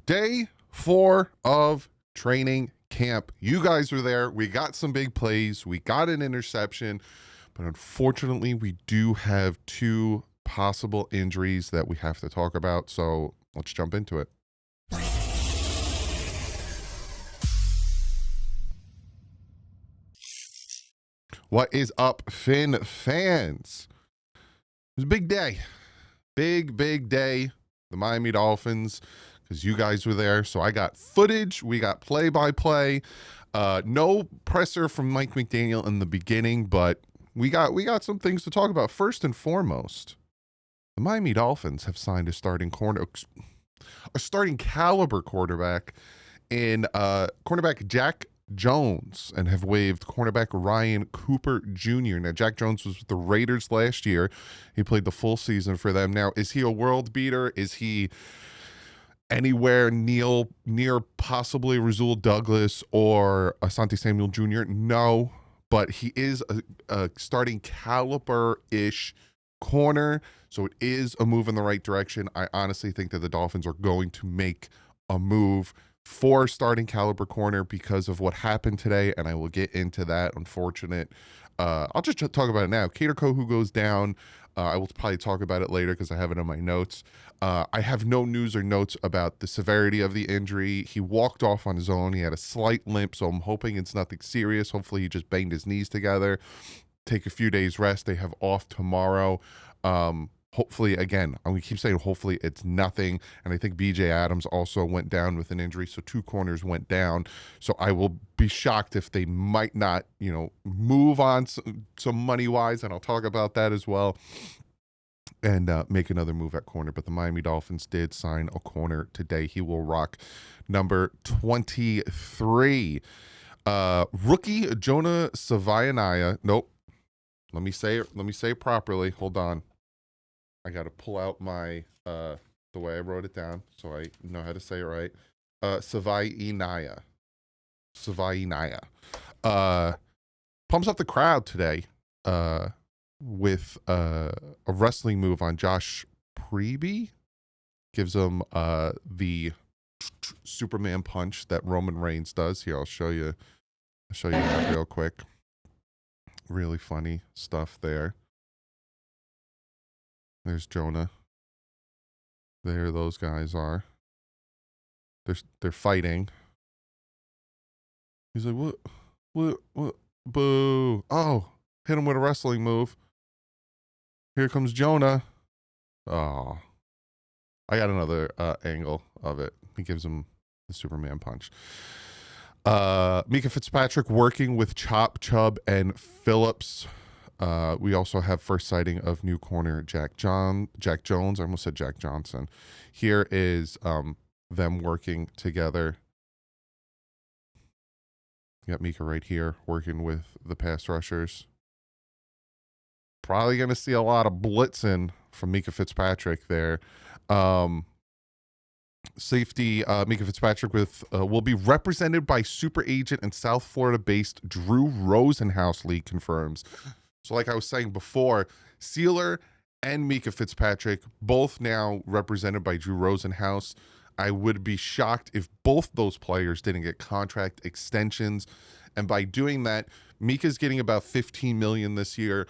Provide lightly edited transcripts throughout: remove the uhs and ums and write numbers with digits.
Day 4 of training camp. You guys were there. We got some big plays. We got an interception, but unfortunately, we do have two possible injuries that we have to talk about. So let's jump into it. What is up, Finn fans? It was a big day. Big day. The Miami Dolphins, because you guys were there. So I got footage. We got play-by-play. No presser from Mike McDaniel in the beginning, but we got some things to talk about. First and foremost, the Miami Dolphins have signed a starting caliber quarterback in cornerback Jack Jones, and have waived cornerback Ryan Cooper Jr. Now, Jack Jones was with the Raiders last year. He played the full season for them. Now, is he a world beater? Is he anywhere near possibly Rasul Douglas or Asante Samuel Jr.? No, but he is a starting caliber-ish corner, so it is a move in the right direction. I honestly think that the Dolphins are going to make a move for starting caliber corner because of what happened today, and I will get into that. Unfortunate. I'll just talk about it now. Kader Kohou goes down. I will probably talk about it later because I have it in my notes. I have no news or notes about the severity of the injury. He walked off on his own. He had a slight limp, so I'm hoping it's nothing serious. Hopefully he just banged his knees together. Take a few days rest. They have off tomorrow. Hopefully, again, I'm going to keep saying hopefully it's nothing. And I think BJ Adams also went down with an injury. So two corners went down. So I will be shocked if they might not, move on some money-wise. And I'll talk about that as well. And make another move at corner. But the Miami Dolphins did sign a corner today. He will rock number 23. Rookie Jonah Savaianaya. Nope. Let me say it properly. Hold on. I got to pull out my, the way I wrote it down so I know how to say it right. Savaianaya. Pumps up the crowd today with a wrestling move on Josh Preby. Gives him the Superman punch that Roman Reigns does. Here, I'll show you that real quick. Really funny stuff there. There's Jonah. There those guys are. They're fighting. He's like, what, boo. Oh, hit him with a wrestling move. Here comes Jonah. Oh, I got another angle of it. He gives him the Superman punch. Mika Fitzpatrick working with Chop, Chubb, and Phillips. We also have first sighting of new corner Jack Jones. I almost said Jack Johnson. Here is them working together. You got Mika right here working with the pass rushers. Probably going to see a lot of blitzing from Mika Fitzpatrick there. Safety Mika Fitzpatrick will be represented by super agent and South Florida-based Drew Rosenhaus, league confirms. So like I was saying before, Sealer and Mika Fitzpatrick, both now represented by Drew Rosenhaus. I would be shocked if both those players didn't get contract extensions. And by doing that, Mika's getting about $15 million this year.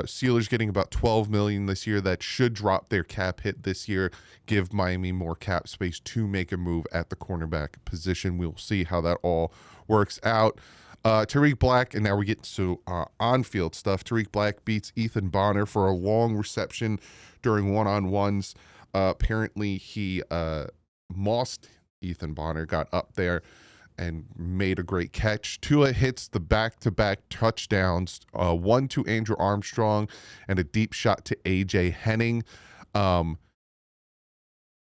Sealer's getting about $12 million this year. That should drop their cap hit this year, give Miami more cap space to make a move at the cornerback position. We'll see how that all works out. Tariq Black, and now we get to on-field stuff. Tariq Black beats Ethan Bonner for a long reception during one-on-ones. Apparently, he mossed Ethan Bonner, got up there, and made a great catch. Tua hits the back-to-back touchdowns, one to Andrew Armstrong and a deep shot to A.J. Henning.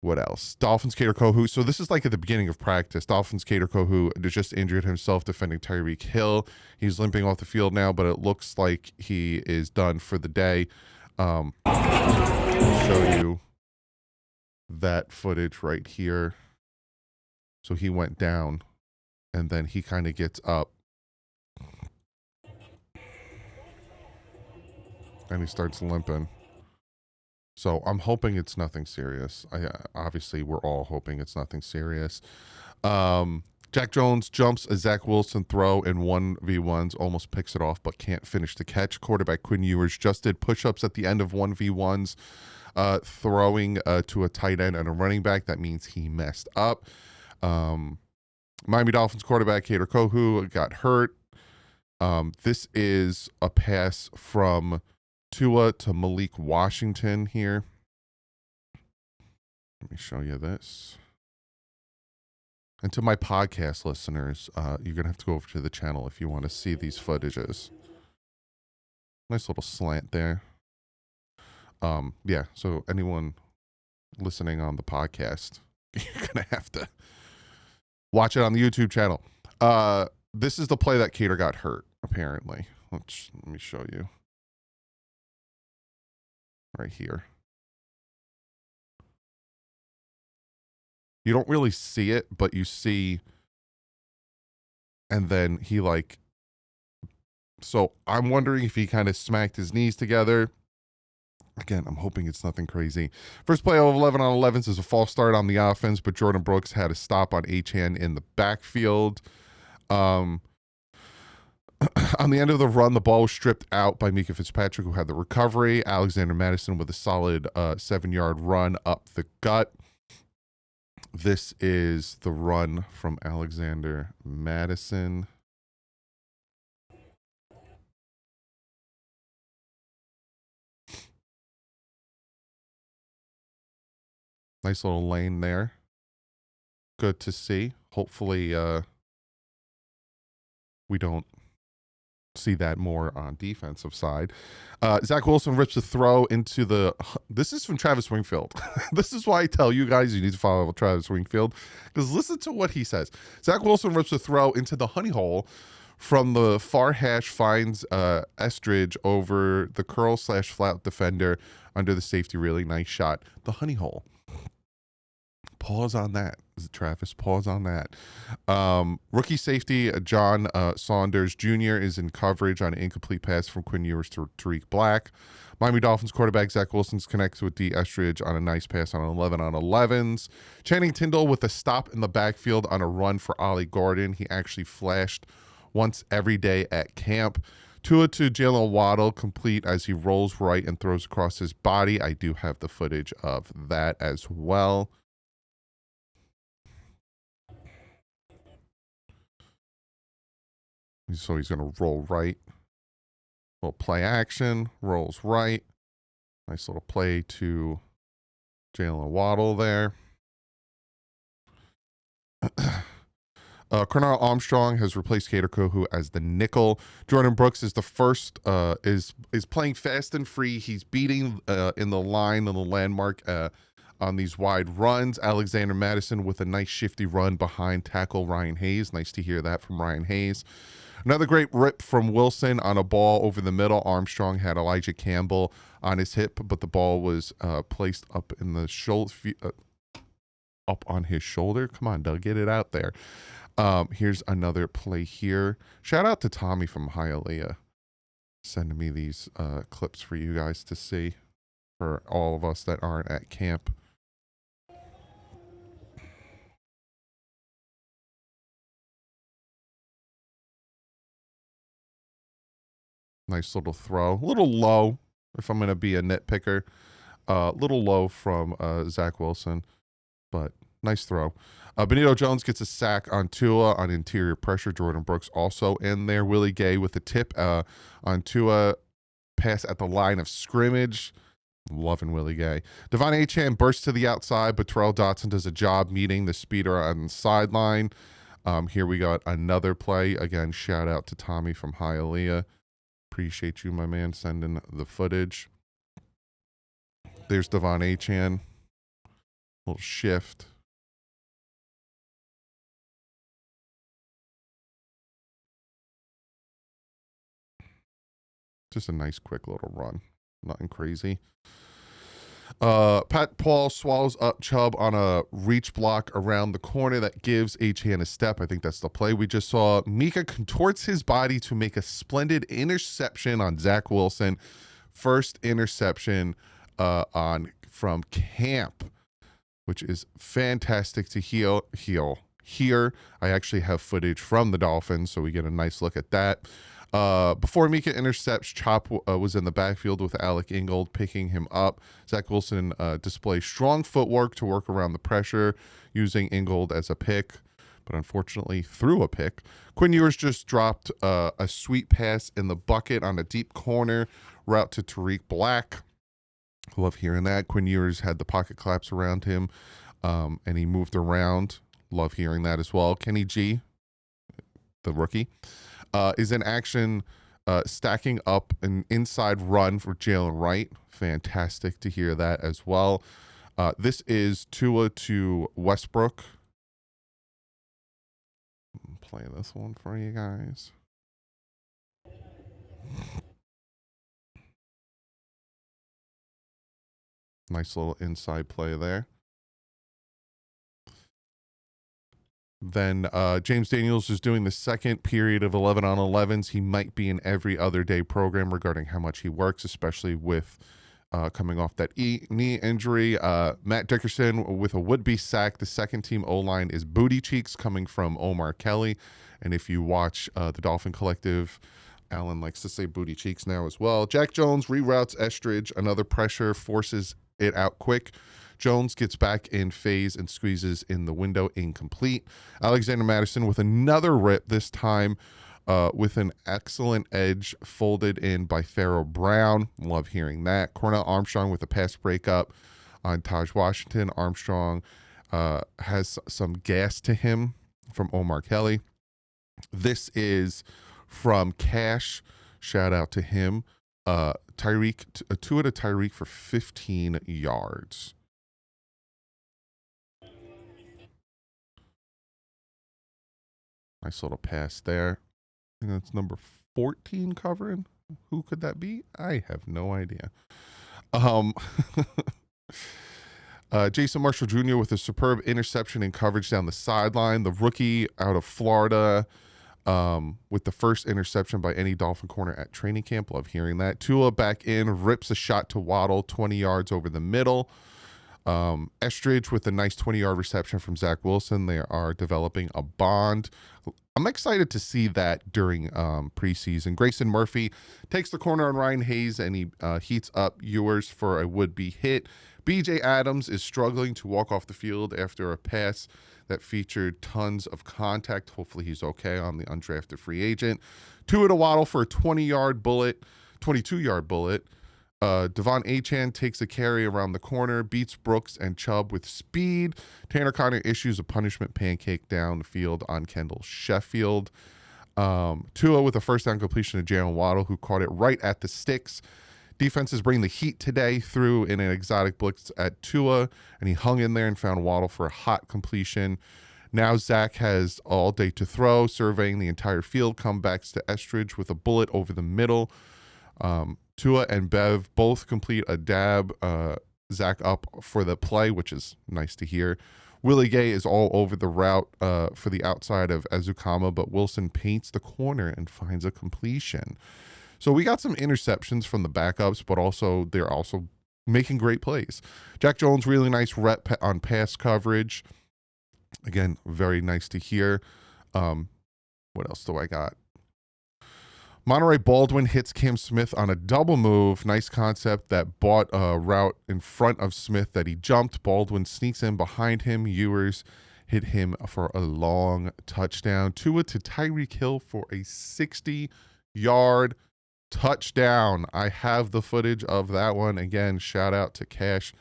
What else? Dolphins Kader Kohou. So this is like at the beginning of practice. Dolphins Kader Kohou just injured himself defending Tyreek Hill. He's limping off the field now, but it looks like he is done for the day. I'll show you that footage right here. So he went down, and then he kind of gets up. And he starts limping. So I'm hoping it's nothing serious. Obviously we're all hoping it's nothing serious. Jack Jones jumps a Zach Wilson throw in 1v1s, almost picks it off, but can't finish the catch. Quarterback Quinn Ewers just did push-ups at the end of 1v1s, throwing to a tight end and a running back. That means he messed up. Miami Dolphins quarterback Kader Kohou got hurt. This is a pass from Tua to Malik Washington here. Let me show you this. And to my podcast listeners, you're going to have to go over to the channel if you want to see these footages. Nice little slant there. Yeah, so anyone listening on the podcast, you're going to have to watch it on the YouTube channel. This is the play that Kader got hurt, apparently. Let me show you. Right here. You don't really see it, but you see, and then he so I'm wondering if he kind of smacked his knees together. Again, I'm hoping it's nothing crazy. First play of 11 on 11s is a false start on the offense, but Jordan Brooks had a stop on Achane in the backfield. On the end of the run, the ball was stripped out by Mika Fitzpatrick, who had the recovery. Alexander Madison with a solid 7-yard run up the gut. This is the run from Alexander Madison. Nice little lane there. Good to see. Hopefully we don't see that more on defensive side. Zach Wilson rips a throw into the... This is from Travis Wingfield. This is why I tell you guys you need to follow Travis Wingfield, because listen to what he says. Zach Wilson rips a throw into the honey hole from the far hash, finds Estridge over the curl/flat defender under the safety. Really nice shot. The honey hole. Pause on that, Travis. Pause on that. Rookie safety John Saunders Jr. is in coverage on an incomplete pass from Quinn Ewers to Tariq Black. Miami Dolphins quarterback Zach Wilson connects with D. Estridge on a nice pass on 11 on 11s. Channing Tindall with a stop in the backfield on a run for Ollie Gordon. He actually flashed once every day at camp. Tua to Jalen Waddle, complete as he rolls right and throws across his body. I do have the footage of that as well. So he's going to roll right. Little play action, rolls right. Nice little play to Jalen Waddle there. Cornell Armstrong has replaced Kader Kohou as the nickel. Jordan Brooks is the first, is playing fast and free. He's beating in the line on the landmark on these wide runs. Alexander Madison with a nice shifty run behind tackle Ryan Hayes. Nice to hear that from Ryan Hayes. Another great rip from Wilson on a ball over the middle. Armstrong had Elijah Campbell on his hip, but the ball was placed up in the shoulder, up on his shoulder. Come on, Doug, get it out there. Here's another play here. Shout out to Tommy from Hialeah sending me these clips for you guys to see, for all of us that aren't at camp. Nice little throw. A little low, if I'm going to be a nitpicker. A little low from Zach Wilson, but nice throw. Benito Jones gets a sack on Tua on interior pressure. Jordan Brooks also in there. Willie Gay with a tip on Tua. Pass at the line of scrimmage. Loving Willie Gay. Devon Achane bursts to the outside, but Terrell Dotson does a job meeting the speeder on the sideline. Here we got another play. Again, shout out to Tommy from Hialeah. Appreciate you, my man, sending the footage. There's Devon Achane. Little shift. Just a nice, quick little run. Nothing crazy. Pat Paul swallows up Chubb on a reach block around the corner that gives Achane a step. I think that's the play we just saw. Mika contorts his body to make a splendid interception on Zach Wilson. First interception on from camp, which is fantastic to hear. I actually have footage from the Dolphins, so we get a nice look at that. Before Mika intercepts, Chop was in the backfield with Alec Ingold picking him up. Zach Wilson displays strong footwork to work around the pressure, using Ingold as a pick, but unfortunately threw a pick. Quinn Ewers just dropped a sweet pass in the bucket on a deep corner route to Tariq Black. Love hearing that. Quinn Ewers had the pocket collapse around him, and he moved around. Love hearing that as well. Kenny G, the rookie, is in action, stacking up an inside run for Jalen Wright. Fantastic to hear that as well. This is Tua to Westbrook. Play this one for you guys. Nice little inside play there. Then James Daniels is doing the second period of 11 on 11s. He might be an every other day program regarding how much he works, especially with coming off that knee injury. Matt Dickerson with a would-be sack. The second team O-line is booty cheeks coming from Omar Kelly. And if you watch the Dolphin Collective, Alan likes to say booty cheeks now as well. Jack Jones reroutes Estridge. Another pressure forces it out quick. Jones gets back in phase and squeezes in the window, incomplete. Alexander Madison with another rip, this time with an excellent edge folded in by Pharaoh Brown. Love hearing that. Cornell Armstrong with a pass breakup on Taj Washington. Armstrong has some gas to him from Omar Kelly. This is from Cash. Shout out to him. Tyreek, Tua to Tyreek for 15 yards. Nice little pass there. I think that's number 14 covering. Who could that be? I have no idea. Jason Marshall Jr. with a superb interception and coverage down the sideline. The rookie out of Florida with the first interception by any Dolphin corner at training camp. Love hearing that. Tua back in, rips a shot to Waddle, 20 yards over the middle. Estridge with a nice 20-yard reception from Zach Wilson. They are developing a bond. I'm excited to see that during preseason. Grayson Murphy takes the corner on Ryan Hayes, and he heats up Ewers for a would-be hit. BJ Adams is struggling to walk off the field after a pass that featured tons of contact. Hopefully he's okay on the undrafted free agent. Tua to Waddle for a 22-yard bullet. Devon Achane takes a carry around the corner, beats Brooks and Chubb with speed. Tanner Conner issues a punishment pancake down the field on Kendall Sheffield. Tua with a first down completion to Jalen Waddle, who caught it right at the sticks. Defenses bring the heat today, through in an exotic blitz at Tua, and he hung in there and found Waddle for a hot completion. Now Zach has all day to throw, surveying the entire field. Comebacks to Estridge with a bullet over the middle. Tua and Bev both complete a dab Zach up for the play, which is nice to hear. Willie Gay is all over the route for the outside of Ezukama, but Wilson paints the corner and finds a completion. So we got some interceptions from the backups, but also they're also making great plays. Jack Jones, really nice rep on pass coverage. Again, very nice to hear. What else do I got? Monterey Baldwin hits Cam Smith on a double move. Nice concept that bought a route in front of Smith that he jumped. Baldwin sneaks in behind him. Ewers hit him for a long touchdown. Tua to Tyreek Hill for a 60-yard touchdown. I have the footage of that one. Again, shout out to Cash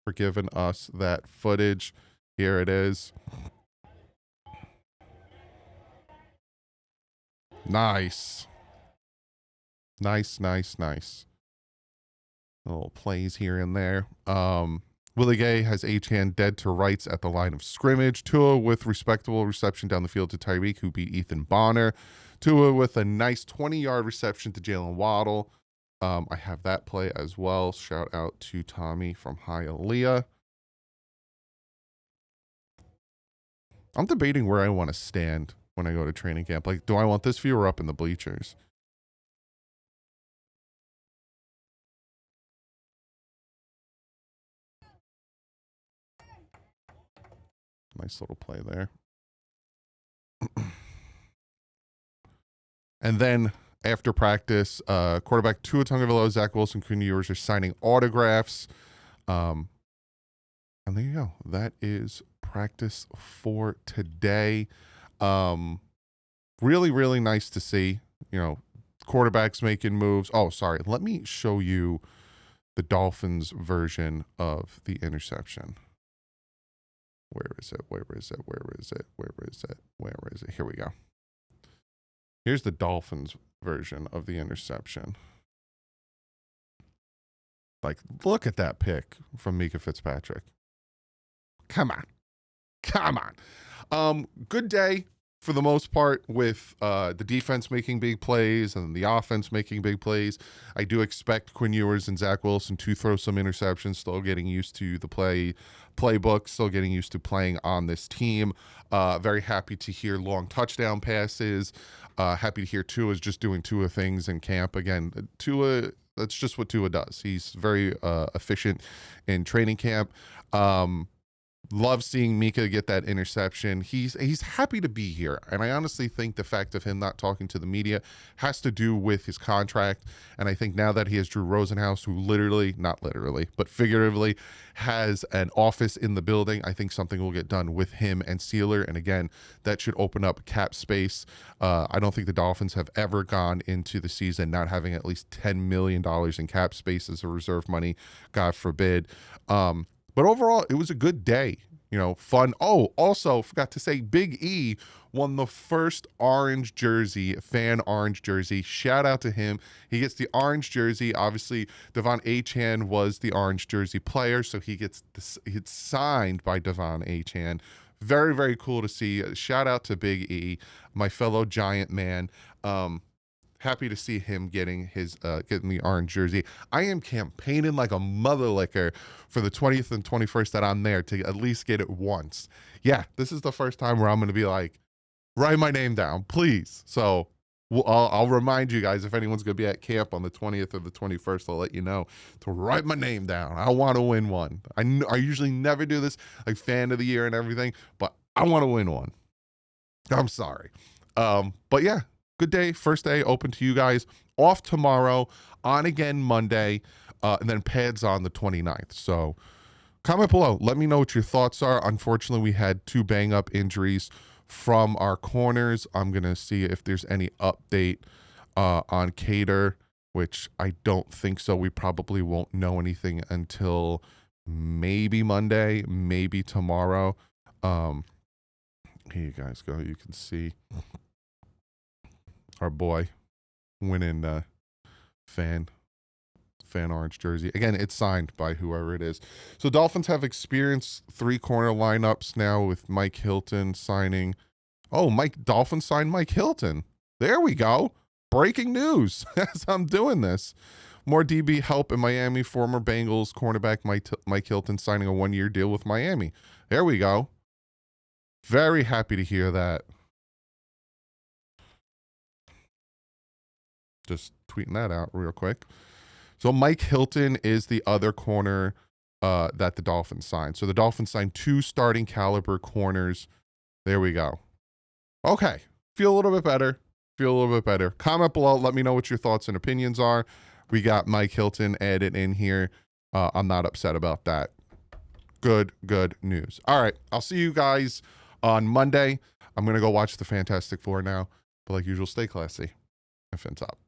for giving us that footage. Here it is. Nice. Nice. Little plays here and there. Willie Gay has Achane dead to rights at the line of scrimmage. Tua with respectable reception down the field to Tyreek, who beat Ethan Bonner. Tua with a nice 20-yard reception to Jalen Waddle. I have that play as well. Shout out to Tommy from Hialeah. I'm debating where I want to stand when I go to training camp. Like, do I want this view or up in the bleachers? Nice little play there. And then after practice, quarterback Tua Tagovailoa, Zach Wilson, Quinn Ewers are signing autographs. And there you go. That is practice for today. Really, really nice to see, quarterbacks making moves. Oh, sorry. Let me show you the Dolphins version of the interception. Where is it? Where is it? Where is it? Where is it? Where is it? Here we go. Here's the Dolphins version of the interception. Like, look at that pick from Mika Fitzpatrick. Come on. Come on. Good day for the most part with the defense making big plays and the offense making big plays. I do expect Quinn Ewers and Zach Wilson to throw some interceptions, still getting used to the playbook, still getting used to playing on this team. Very happy to hear long touchdown passes. Happy to hear Tua is just doing Tua things in camp. Again, Tua, that's just what Tua does. He's very efficient in training camp. Love seeing Mika get that interception. He's happy to be here. And I honestly think the fact of him not talking to the media has to do with his contract. And I think now that he has Drew Rosenhaus, who literally, not literally, but figuratively has an office in the building, I think something will get done with him and Sealer. And again, that should open up cap space. I don't think the Dolphins have ever gone into the season not having at least $10 million in cap space as a reserve money, God forbid. But overall, it was a good day, fun. Oh, also forgot to say Big E won the first orange jersey, fan orange jersey. Shout out to him. He gets the orange jersey. Obviously, Devon Achane was the orange jersey player, so it's signed by Devon Achane. Very, very cool to see. Shout out to Big E, my fellow Giant man. Happy to see him getting the orange jersey. I am campaigning like a mother licker for the 20th and 21st that I'm there to at least get it once. Yeah, this is the first time where I'm going to be like, write my name down, please. So I'll remind you guys, if anyone's going to be at camp on the 20th or the 21st, I'll let you know to write my name down. I want to win one. I usually never do this, like fan of the year and everything, but I want to win one. I'm sorry. But yeah. Good day, first day open to you guys. Off tomorrow, on again Monday, and then pads on the 29th. So comment below. Let me know what your thoughts are. Unfortunately, we had 2 bang-up injuries from our corners. I'm going to see if there's any update on Cater, which I don't think so. We probably won't know anything until maybe Monday, maybe tomorrow. Here you guys go. You can see our boy winning fan orange jersey. Again, it's signed by whoever it is. So Dolphins have experienced 3 corner lineups now with Mike Hilton signing. Oh, Dolphins signed Mike Hilton. There we go. Breaking news as I'm doing this. More DB help in Miami. Former Bengals cornerback Mike Hilton signing a 1-year deal with Miami. There we go. Very happy to hear that. Just tweeting that out real quick. So Mike Hilton is the other corner that the Dolphins signed. So the Dolphins signed 2 starting caliber corners. There we go. Okay. Feel a little bit better. Comment below. Let me know what your thoughts and opinions are. We got Mike Hilton added in here. I'm not upset about that. Good news. All right. I'll see you guys on Monday. I'm going to go watch the Fantastic Four now. But like usual, stay classy and fins up.